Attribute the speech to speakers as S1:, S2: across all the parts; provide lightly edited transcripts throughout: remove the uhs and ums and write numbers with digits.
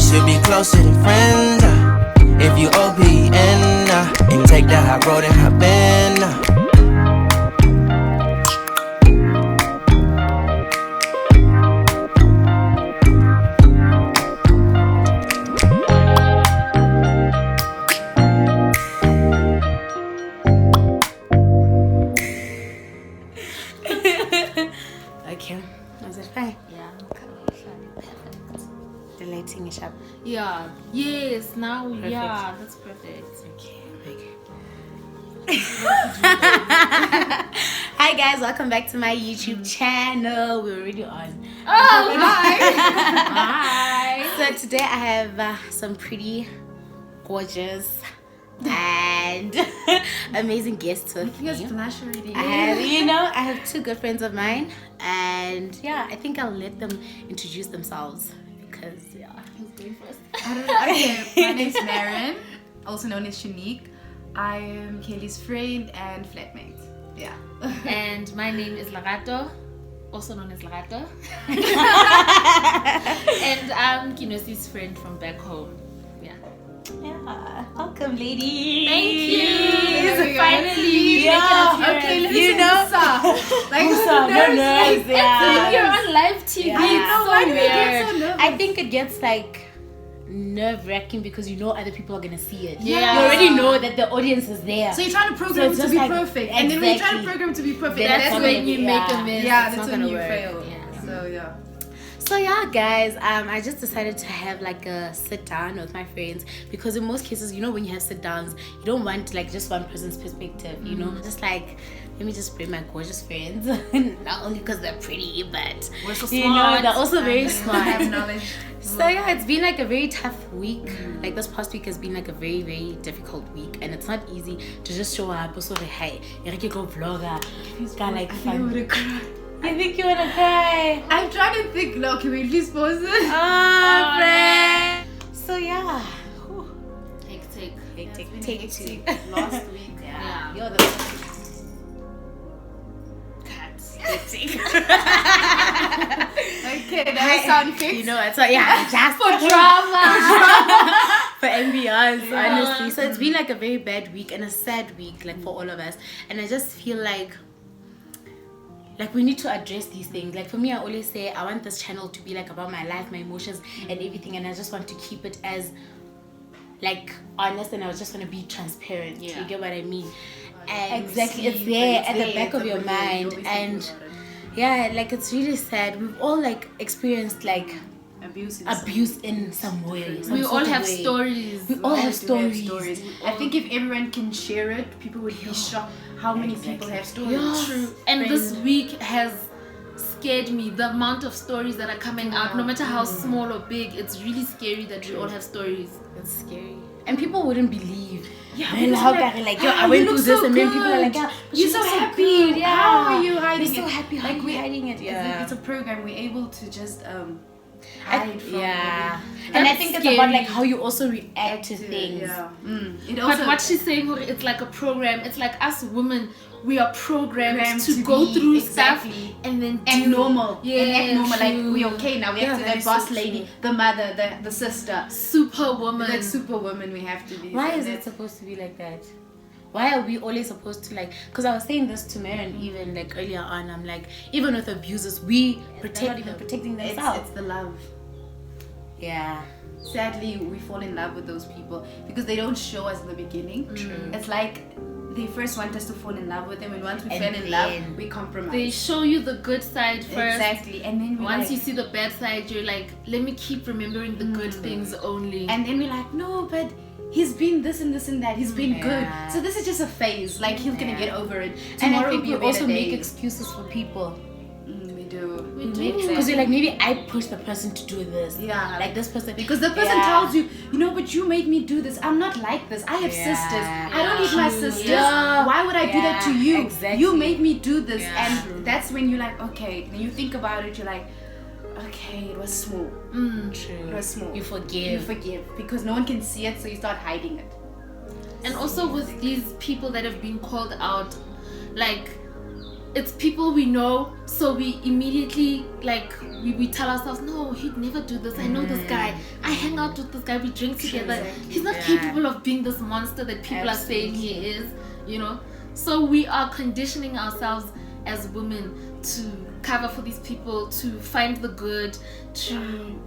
S1: should be closer than friends. If you OPN and take the high road and hop in.
S2: Okay, was it fine?
S3: Yeah, perfect.
S2: The lighting is up.
S3: Yeah, yes, now, perfect. Yeah, that's perfect.
S2: Okay. Hi guys, welcome back to my YouTube channel. We're already on.
S3: Oh, hi. Hi.
S2: So today I have some pretty gorgeous and amazing guests with me.
S3: Blush already.
S2: I have two good friends of mine, and yeah, I think I'll let them introduce themselves because
S3: Who's going first?
S4: Okay, my name's Maryn, also known as Shanique. I am Kelly's friend and flatmate. Yeah.
S3: And my name is Lerato, also known as Lerato. And I'm Kinosi's friend from back home.
S2: Yeah, welcome, ladies.
S3: Thank you. Finally,
S4: Okay, let me sing the song. Like,
S3: You're on live TV.
S2: Yeah.
S3: It's so weird.
S4: nervous?
S2: I think it gets like nerve-wracking because you know other people are gonna see it.
S3: Yeah.
S2: You already know that the audience is there.
S4: So you're trying to program
S2: So
S4: it
S2: it's
S4: to
S2: just
S4: be
S2: like-
S4: perfect, and then when you try to
S2: exactly.
S4: program to be perfect,
S2: That's
S3: That's when you make a mess.
S4: yeah,
S3: It's
S4: that's
S3: not
S4: when
S3: gonna
S4: you
S3: work.
S4: fail.
S3: Yeah.
S4: So yeah.
S2: So yeah, guys, I just decided to have like a sit down with my friends because in most cases, when you have sit downs, you don't want like just one person's perspective, just like, let me just bring my gorgeous friends, not only because they're pretty, but
S3: We're so smart.
S2: they're also very
S4: I
S2: smart.
S4: have knowledge.
S2: So yeah, it's been like a very tough week. Like this past week has been like a very, very difficult week, and it's not easy to just show up. Also, hey, you go vlogger, kind like fun. I think you wanna cry.
S4: I'm trying to think. No, can we at least pause it?
S2: Oh, friend. So yeah.
S3: Hectic.
S2: Take two.
S4: Last week.
S3: Yeah.
S2: You're the
S3: Cats.
S4: Okay, that was sound effects.
S2: It's like just
S3: For drama.
S2: for ambience, honestly. So it's been like a very bad week and a sad week, like for all of us. And I just feel like we need to address these things. Like for me, I always say I want this channel to be like about my life, my emotions, and everything. And I just want to keep it as like honest, and I just want to be transparent.
S3: Yeah.
S2: You get what I mean? And exactly, it's there at the back of your mind, and yeah, like it's really sad. We've all like experienced like abuse in some way.
S3: We all have stories.
S2: We all have stories.
S4: I think if everyone can share it, people would be shocked how many people have stories.
S2: Yeah.
S3: True. And this week has scared me. The amount of stories that are coming out, no matter how small or big, it's really scary that we all have stories.
S2: It's scary. And people wouldn't believe.
S4: Yeah,
S2: And
S4: because
S2: how
S4: like,
S2: can like, I went through this, and then people are like, yeah, but
S4: you're
S2: she's
S4: so happy.
S2: good. Yeah.
S4: How are you hiding
S2: You're so
S4: it?
S2: happy. How are you hiding it? Yeah.
S4: It's a program. We're able to just hide from
S2: yeah.
S4: everything.
S2: And I
S3: That's
S2: think it's
S3: scary.
S2: about like how you also react to things.
S4: Yeah. It
S3: But
S4: also,
S3: what she's saying, it's like a program. It's like us women, we are programmed to
S4: to
S3: go
S4: be-
S3: through
S4: exactly.
S3: stuff and then
S4: and
S3: do
S4: normal.
S3: Yeah,
S4: and act normal.
S3: true.
S4: Like we're okay now. We have to be
S3: Yeah,
S4: the boss
S3: so
S4: lady,
S3: true.
S4: the mother, the sister,
S3: Superwoman.
S4: like superwoman. We have to be.
S2: Why
S4: So
S2: is it
S4: that's-
S2: supposed to be like that? Why are we always supposed to like? Because I was saying this to Maryn even like earlier on. I'm like, even with abusers, we
S4: they're not even
S2: protecting themselves.
S4: It's the love.
S2: Yeah.
S4: Sadly, we fall in love with those people because they don't show us in the beginning.
S2: True.
S4: It's like they first want us to fall in love with them, and once we
S2: And
S4: fell in
S2: then-
S4: love, we compromise.
S3: They show you the good side first.
S4: Exactly, and then we
S3: Once
S4: like,
S3: you see the bad side, you're like, let me keep remembering the good things only.
S4: and then we're like, no, but he's been this and this and that. He's been
S2: Yeah.
S4: good. So this is just a phase. Like he's gonna get over it.
S2: And I
S4: Tomorrow
S2: think
S4: will be
S2: we
S4: a better
S2: also make
S4: day.
S2: excuses for people.
S4: We do.
S3: We do.
S2: Because you're like, maybe I pushed the person to do this.
S4: Yeah.
S2: Like this person.
S4: Because the person
S2: Yeah.
S4: tells you, but you made me do this. I'm not like this. I have
S2: Yeah.
S4: sisters. I don't need my
S2: True.
S4: sisters.
S2: Yeah.
S4: Why would I do that to
S2: Yeah,
S4: you?
S2: exactly.
S4: You made me do this.
S2: Yeah.
S4: And
S2: True.
S4: that's when you're like, okay. Then you think about it. You're like, okay, it was small.
S2: True.
S4: It was small.
S2: You
S4: You
S2: forgive.
S4: forgive because no one can see it, so you start hiding it.
S3: And also with these people that have been called out, like, it's people we know, so we immediately like we tell ourselves, no, he'd never do this. I know this guy. I hang out with this guy, we drink together.
S2: Exactly.
S3: He's not capable of being this monster that people are saying he is, you know. So we are conditioning ourselves as women to cover for these people, to find the good, to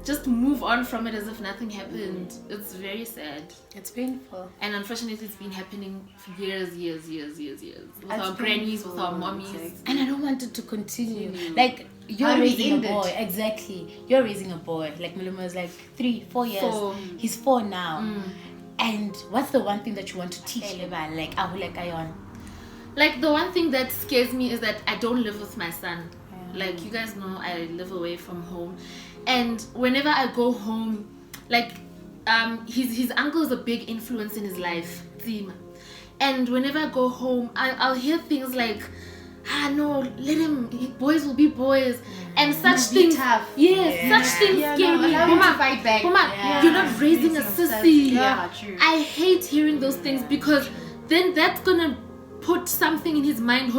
S3: just move on from it as if nothing happened. It's very sad.
S2: It's painful.
S3: And unfortunately, it's been happening for years. With
S4: That's
S3: our grannies,
S4: painful.
S3: with our mommies.
S4: Exactly.
S2: And I don't want it to continue. Like,
S4: How
S2: you're
S4: do we
S2: raising a
S4: end it?
S2: boy. Exactly. You're raising a boy. Like, Maluma is like 3-4 years.
S3: 4.
S2: He's 4 now. And what's the one thing that you want to teach him? Like, Ayon.
S3: Like, the one thing that scares me is that I don't live with my son. Like, you guys know I live away from home. And whenever I go home, like, his uncle is a big influence in his life, Zima. And whenever I go home, I'll hear things like, no, let him, boys will be boys. And such things.
S4: Tough.
S3: Yes, such things scare me.
S4: Allow him to fight back.
S3: Mama, you're not raising a sissy.
S4: Yeah, true.
S3: I hate hearing those things because then that's gonna put something in his mind.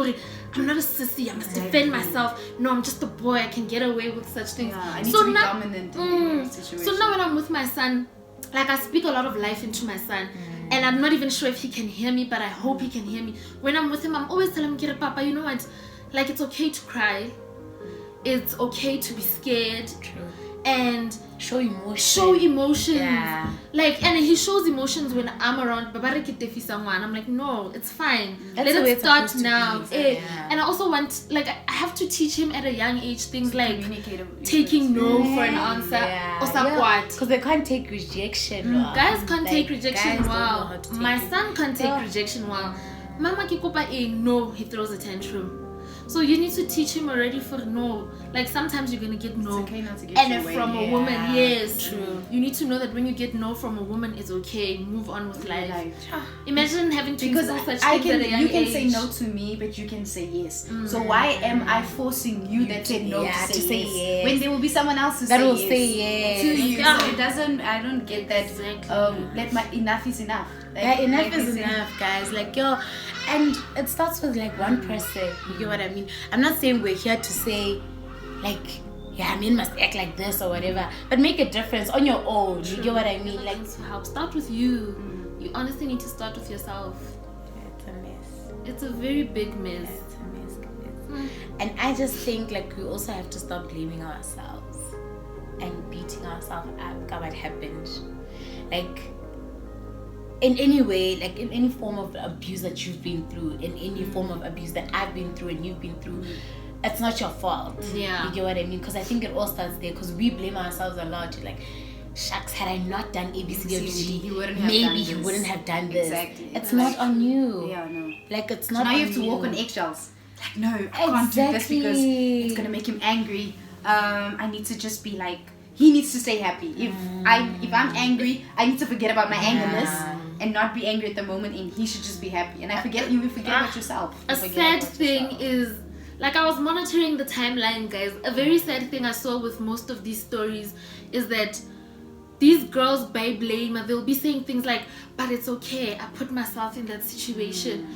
S3: I'm not a sissy, I must defend myself. No, I'm just a boy, I can get away with such things.
S4: Yeah, I need to be dominant in every situation.
S3: So now when I'm with my son, like, I speak a lot of life into my son. And I'm not even sure if he can hear me, but I hope he can hear me. When I'm with him, I'm always telling him, Kira Papa, you know what? Like, it's okay to cry. It's okay to be scared.
S2: True.
S3: And
S2: Show emotions. Yeah.
S3: Like, and he shows emotions when I'm around. I'm like, no, it's fine.
S2: That's the
S3: Let
S2: way
S3: it
S2: it's
S3: start
S2: supposed to
S3: now.
S2: be, yeah.
S3: And I also want, like, I have to teach him at a young age things like
S4: Communicate.
S3: taking no for an answer. Or support.
S2: Because they can't take rejection.
S3: Guys can't take rejection.
S2: Guys don't know
S3: Wow.
S2: how to take
S3: My
S2: it.
S3: son can't take rejection. Wow. Mama kikopa no, he throws a tantrum. So you need to teach him already for no. Like, sometimes you're gonna get no.
S4: It's okay not to get
S3: and
S4: your way.
S3: from a woman, yes.
S2: True.
S3: You need to know that when you get no from a woman, it's okay. Move on with life. Imagine having to
S4: Because
S3: do such
S4: I
S3: things
S4: can,
S3: at a young
S4: you can
S3: age.
S4: say no to me, but you can say yes. So why am I forcing you that said no to say yes? When there will be someone else who
S2: That
S4: say
S2: will
S4: yes
S2: say yes.
S4: to you.
S3: Yeah.
S4: So it doesn't. I don't get that.
S3: Exactly.
S4: Enough is enough. Like,
S2: Yeah, enough
S4: like we
S2: is
S4: say.
S2: enough, guys. Like, and it starts with like one person. You get what I mean? I'm not saying we're here to say, like, yeah, men must act like this or whatever, but make a difference on your own. You get what I mean? Like,
S3: to help. Start with you. You honestly need to start with yourself.
S2: it's a mess.
S3: It's a very big mess.
S2: It's a mess. And I just think like we also have to stop blaming ourselves and beating ourselves up about what happened. Like, in any way, like in any form of abuse that you've been through, in any form of abuse that I've been through and you've been through, it's not your fault.
S3: Yeah.
S2: You get what I mean? Because I think it all starts there, because we blame ourselves a lot. Like, shucks, had I not done A, B, C, D, or G,
S4: You wouldn't have
S2: maybe
S4: done
S2: you
S4: this.
S2: wouldn't have done this.
S4: Exactly.
S2: It's not on you.
S4: Yeah, no.
S2: Like, it's
S4: So
S2: not
S4: now
S2: on
S4: you have to walk
S2: you.
S4: on eggshells. Like, no, I can't do this because it's gonna make him angry. I need to just be like, he needs to stay happy. If I'm angry, I need to forget about my angerness and not be angry at the moment, and he should just be happy. And you forget about yourself.
S3: A sad thing is, like, I was monitoring the timeline, guys. A very sad thing I saw with most of these stories is that these girls by blame, they'll be saying things like, but it's okay, I put myself in that situation.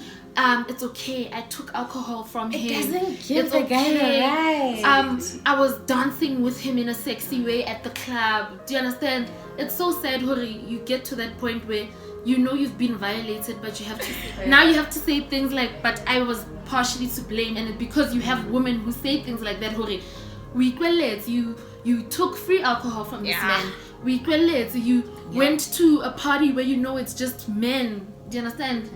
S3: It's okay, I took alcohol from him.
S2: It doesn't give
S3: It's
S2: the guy
S3: okay.
S2: a right.
S3: I was dancing with him in a sexy way at the club. Do you understand? It's so sad, Hori. You get to that point where you know you've been violated, but you have to now you have to say things like, but I was partially to blame. And because you have women who say things like that, Hori, you took free alcohol from this man. You went to a party where you know it's just men. Do you understand?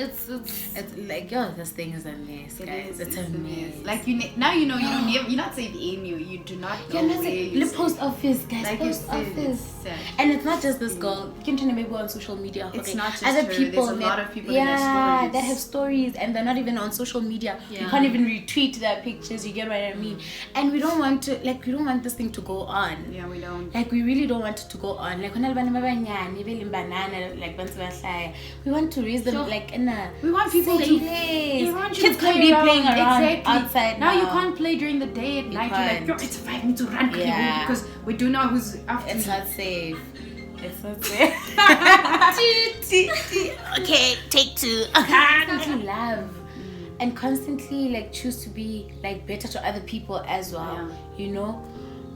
S3: It's
S2: like, this thing is a mess, guys. It's a mess.
S4: Like, now you know you don't never, you're not safe in you do not know where
S2: the
S4: you
S2: post office, guys.
S4: like
S2: Post
S4: you said,
S2: office.
S4: it's sad.
S2: And it's not just this girl. You can turn maybe on social media.
S4: It's
S2: okay?
S4: not just
S2: other
S4: her.
S2: people.
S4: There's a lot of people that have stories.
S2: that have stories, and they're not even on social media. You can't even retweet their pictures. You get what I mean? And we don't want to, like, we don't want this thing to go on.
S4: Yeah, we don't.
S2: Like, we really don't want it to go on. Like, like, we want to raise them like in a.
S4: We want people to
S2: place.
S4: We want you
S2: Kids
S4: to
S2: can't
S4: play
S2: be
S4: around.
S2: playing around
S4: Exactly.
S2: outside
S4: now. You can't play during the day at night. You're like, yo,
S2: can't.
S4: it's 5, I need to run quickly
S2: Yeah.
S4: because we do know who's after
S2: It's
S4: me.
S2: not safe. It's not safe. Okay, take 2. Constantly love and constantly like choose to be like better to other people as well. You know,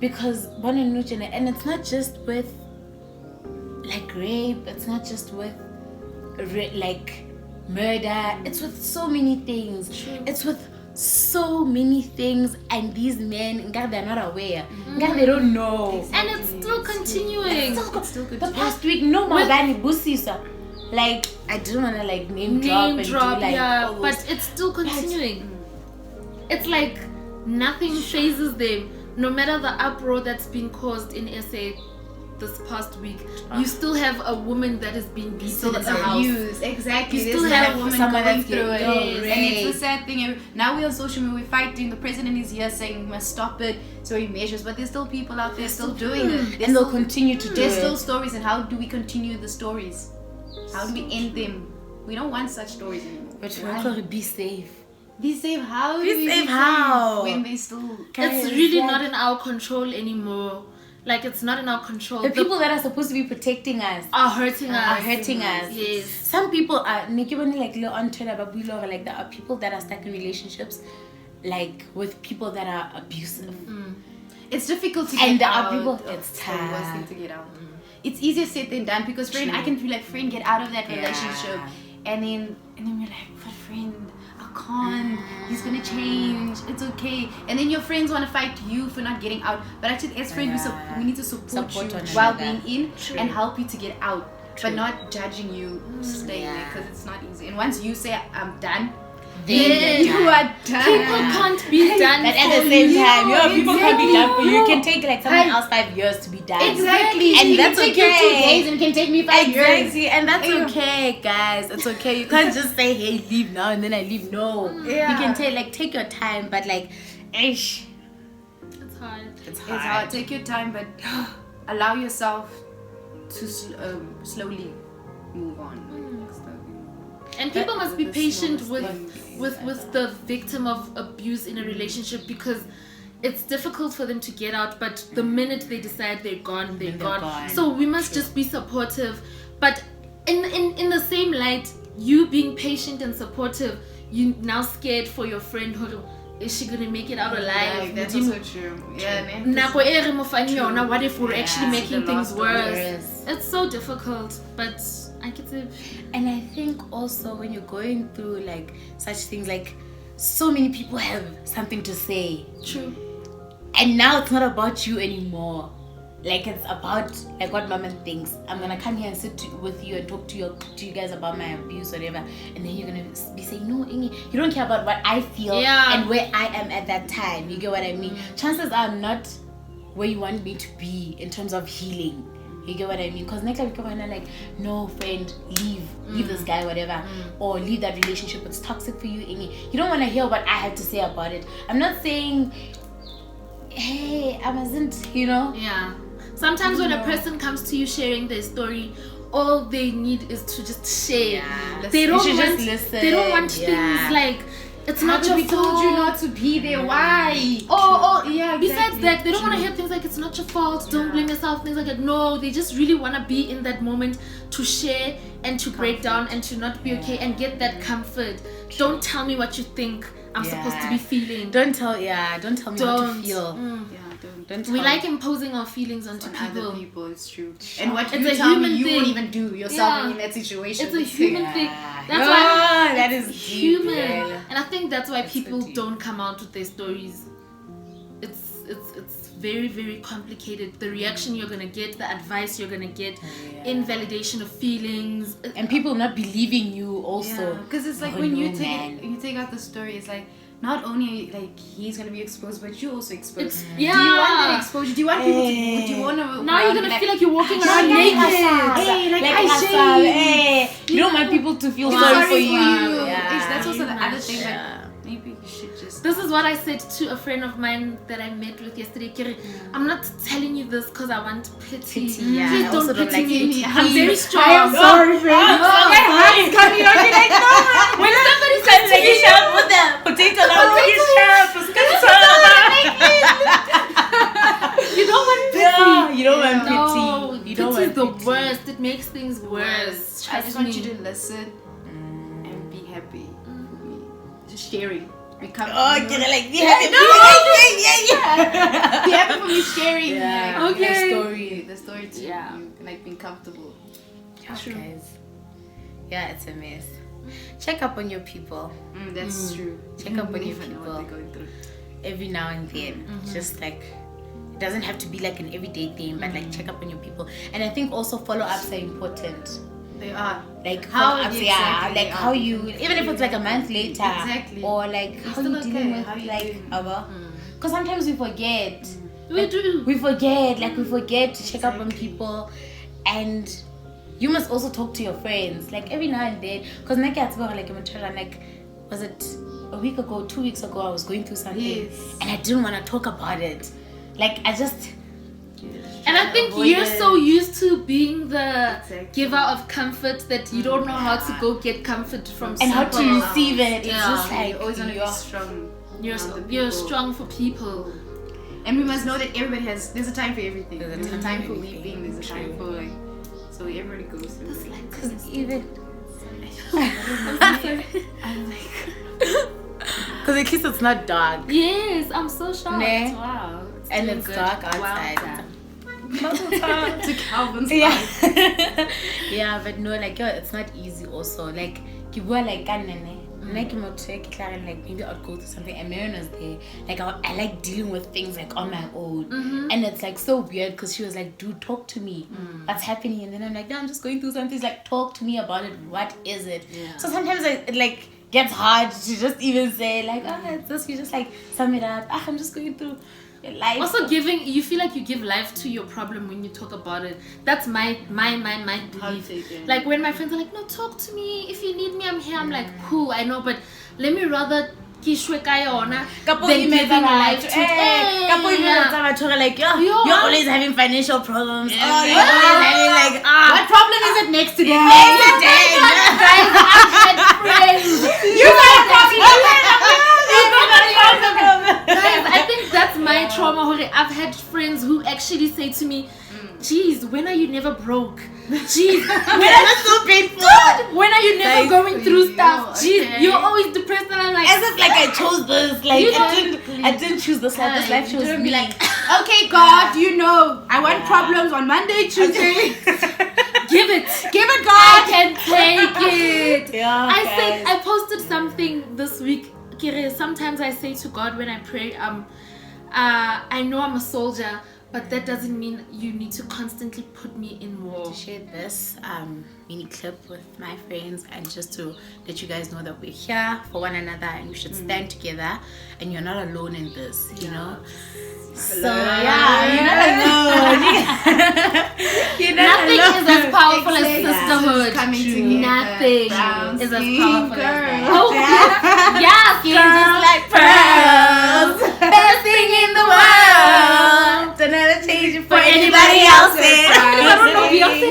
S2: because and it's not just with like rape, it's not just with like murder, it's with so many things. It's with so many things, and these men, they're not aware. They don't know.
S3: And it's still continuing.
S2: It's still good. The past week, no Magani Busisa. Like, I didn't want to like name drop, like,
S3: yeah, but it's still continuing. It's like nothing phases them. No matter the uproar that's been caused in SA this past week, you still have a woman that is being beaten in the house.
S4: Exactly.
S3: You still have
S4: a woman going through it. And it's the sad thing. Now we're on social media, we're fighting. The president is here saying we must stop it, so he measures. But there's still people out there still doing it.
S2: And they'll continue to do it.
S4: There's still stories, and how do we continue the stories? How do we end them? We don't want such stories anymore.
S2: But we're be safe.
S4: Be safe how?
S2: Be safe how?
S4: When they still...
S3: It's really not in our control anymore. Like, it's not in our control.
S2: The people that are supposed to be protecting us
S3: are hurting us.
S2: Yes. Some people are like on Twitter, but we love like there are people that are stuck in relationships like with people that are abusive.
S4: It's difficult to get out.
S2: And there are people it's
S4: the worst thing to get out. It's easier said than done, because friend, I can feel like friend, get out of that relationship, and then we're like, but friend, I can't. He's gonna change. It's okay. And then your friends want to fight you for not getting out. But actually, as friends, we need to support you while being in and help you to get out, but not judging you staying there, because it's not easy. And once you say I'm done, then you are done.
S3: People can't be done.
S2: But at the same time, people can't be done for you. You can take like someone else 5 years to be done.
S4: Exactly.
S2: And that's okay.
S4: You can take you 2 days and can take me 5 years.
S2: Exactly. And that's okay, guys. It's okay. You can't just say, hey, leave now and then I leave. No. You can take your time, but like,
S3: it's hard.
S2: It's
S4: hard. Take your time, but allow yourself to slowly move on.
S3: And people must be patient with the victim of abuse in a relationship, because it's difficult for them to get out, but the minute they decide they're gone. So we must just be supportive. But in the same light, you being patient and supportive, you now scared for your friend who is she gonna make it out alive?
S4: That's also true. Yeah,
S3: what if we're actually making things worse? It's so difficult, but I get it.
S2: And I think also when you're going through like such things, like so many people have something to say.
S3: True.
S2: And now it's not about you anymore. Like, it's about like what Mama thinks. I'm gonna come here and sit with you and talk to you guys about my abuse or whatever, and then you're gonna be saying, no, Ingi, you don't care about what I feel and where I am at that time. You get what I mean? Chances are I'm not where you want me to be in terms of healing. You get what I mean? Because next time we come and like, no, friend, leave this guy, whatever, or leave that relationship. It's toxic for you, Ingi. You don't want to hear what I have to say about it. I'm not saying, hey, I wasn't,
S3: Yeah. Sometimes when a person comes to you sharing their story, all they need is to just share.
S2: Yeah.
S3: They don't want
S2: just listen.
S3: They don't want things like, it's not your fault.
S4: We told you not to be there. Why?
S3: Oh, yeah. Exactly. Besides that, they don't want to hear things like, it's not your fault. Don't blame yourself. Things like that. No, they just really want to be in that moment to share and to break down and to not be okay and get that comfort. Don't tell me what you think I'm supposed to be feeling.
S2: Don't tell me how to feel.
S3: Don't we like imposing our feelings onto
S4: other people. It's true. And what
S3: it's
S4: you tell me, you won't even do yourself in that situation.
S3: It's a human thing. That's why that is human. And I think that's why people don't come out with their stories. It's very, very complicated. The reaction you're gonna get, the advice you're gonna get, invalidation of feelings,
S2: and people not believing you also.
S4: Because it's like when you take out the story, it's like, not only like he's gonna be exposed, but you also exposed. Do you want that exposure? Do you want people to? Do you want to?
S3: Now you're gonna feel like you're walking around naked.
S2: You don't want people to feel sorry for you.
S4: That's also the other thing. Like, maybe you should just.
S3: This is what I said to a friend of mine that I met with yesterday. Kiri, I'm not telling you this because I want pity. Please don't pity me. I'm very strong.
S2: I am sorry, friend.
S3: My heart's coming out. Like, no. When somebody says to me,
S2: with the potato,
S3: you don't want pity.
S2: You don't want pity. You don't want
S3: the worst. It makes things worse.
S4: I just want you to listen and be happy. Just sharing. become.
S2: Oh, you're like,
S4: Be happy for me sharing the story to you, like being comfortable.
S2: True. Guys. Yeah, it's a mess. Check up on your people.
S4: That's true.
S2: Check up on your
S4: Know what they're
S2: people
S4: going through.
S2: every now and then. Just like, it doesn't have to be like an everyday thing, but like check up on your people. And I think also follow-ups are important.
S4: They are.
S2: Like
S4: How
S2: follow-ups,
S4: exactly
S2: like
S4: they
S2: how
S4: are.
S2: you, even if it's like a month later, or like how you dealing with because sometimes we forget.
S3: We do.
S2: We forget to check up on people, and you must also talk to your friends like every now and then. Because like was it a week ago, 2 weeks ago, I was going through something and I didn't want to talk about it. Like I just.
S3: And I think you're so used to being the giver of comfort that you don't know how to go get comfort from
S2: and how
S3: someone.
S2: to receive it. It's just like
S4: you always want to be strong.
S3: You're strong for people.
S4: And we must know that everybody there's a time for everything. There's a time for weeping, there's a time for like, so everybody goes through it.
S2: Because even because at least it's not dark.
S3: Yes, I'm so shocked.
S2: Nah.
S3: Wow.
S2: And it's dark outside.
S4: To Calvin's
S2: Yeah, but no, like it's not easy also. Like you were like like maybe I'll go to something and Maryn was there. Like I like dealing with things like on my own. And it's like so weird because she was like, dude, talk to me. What's happening? And then I'm like, no, I'm just going through something. She's like, talk to me about it. What is it? So sometimes it like gets hard to just even say like, it's this. You just like sum it up. I'm just going through life.
S3: Also you feel like you give life to your problem when you talk about it. That's my belief. Like when my friends are like, no, talk to me, if you need me, I'm here. I'm like, cool, I know, but let me rather kishwe ka yona than giving life to
S2: like you're always having financial problems. You're always having like
S4: what problem is it next to
S3: Guys, I've had friends. Guys, I think that's my trauma. I've had friends who actually say to me, geez, when are you never broke? Geez,
S2: that's so painful.
S3: When are you never going through stuff? Geez, you're always depressed, and I'm like,
S2: as if like I chose this. Like I didn't choose this life. This life chose me.
S4: Like, okay, God, you know, I want problems on Monday, Tuesday.
S3: Give it, God. I can take it. I posted something this week. Sometimes I say to God when I pray, I know I'm a soldier, but that doesn't mean you need to constantly put me in war.
S2: To share this mini clip with my friends and just to let you guys know that we're here for one another and we should stand together and you're not alone in this, you know. So you're not alone.
S3: Nothing is as powerful as sisterhood.
S4: Coming together.
S3: Nothing
S4: Brown
S3: is as
S4: skin
S3: powerful
S4: girl.
S3: as that. Oh, yes,
S2: Skin just like pearls, best thing in the world. Don't ever change it for anybody else's.
S3: I don't know Beyonce.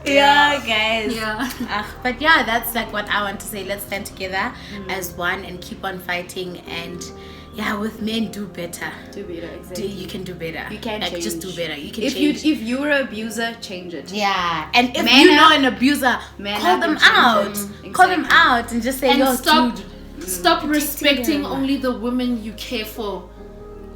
S2: Yeah, guys.
S3: Yeah.
S2: But yeah, that's like what I want to say. Let's stand together as one and keep on fighting. And yeah, with men, do better.
S4: Do better, exactly.
S2: You can do better.
S4: You can
S2: like
S4: change.
S2: just do better. You can
S4: if
S2: change.
S4: If you're an abuser, change it.
S2: Yeah, and if
S4: Man
S2: you know
S4: up.
S2: an abuser,
S4: Man
S2: call
S4: up
S2: them
S4: and change
S2: out.
S4: it.
S2: Call them
S4: Exactly.
S2: out and just say,
S3: And
S2: yo,
S3: stop
S2: dude.
S3: respecting
S2: them.
S3: only the women you care for.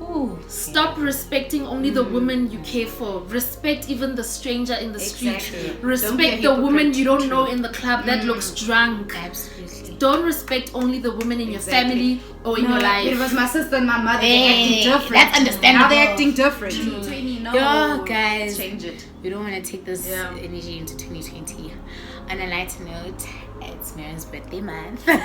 S2: Ooh.
S3: Stop respecting only the women you care for. Respect even the stranger in the street.
S4: Exactly. Don't be a
S3: Respect the woman
S4: hypocrite.
S3: you don't know in the club that looks drunk.
S2: Absolutely.
S3: Don't respect only the women in your family or in your life.
S4: It was my sister and my mother. They're
S2: Hey,
S4: acting different.
S2: that's understandable.
S4: Now they're acting different. 2020, no.
S2: Yo, guys.
S4: Change it.
S2: We don't want to take this energy into 2020. On a lighter note, it's Maryn's birthday month.
S3: Yeah!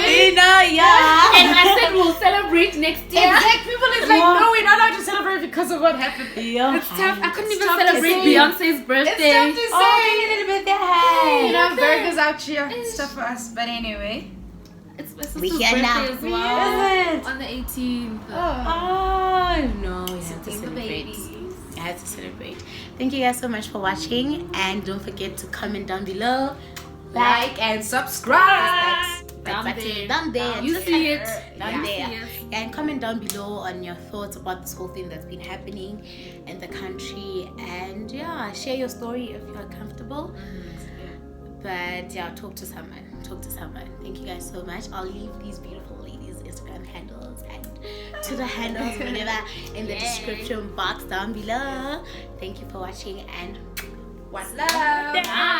S2: You know, yeah.
S3: And I said we'll celebrate next year.
S4: Exactly. People is like, no, we're not allowed to celebrate because of what happened.
S2: Yeah.
S3: It's tough. I couldn't even
S4: tough to
S3: celebrate
S4: say.
S3: Beyonce's birthday.
S4: It's tough to say.
S2: Oh, little birthday. Hey.
S4: You know, Virgos out here. It's tough for us. But anyway.
S3: It's my sister's
S2: We
S3: birthday
S2: here now.
S3: as well.
S2: Is it?
S3: On the 18th.
S2: Oh, no. You have to
S4: the
S2: celebrate.
S4: babies.
S2: I had to celebrate. Thank you guys so much for watching. And don't forget to comment down below.
S4: Like and subscribe.
S3: Down there.
S2: Down there.
S3: You see it.
S2: Down
S3: You
S2: there.
S3: see it.
S2: Yeah, and comment down below on your thoughts about this whole thing that's been happening in the country. And yeah, share your story if you're comfortable. But yeah, talk to someone. Thank you guys so much. I'll leave these beautiful ladies' Instagram handles and Twitter handles, whatever, in the description box down below. Thank you for watching and
S4: One love.
S3: Bye.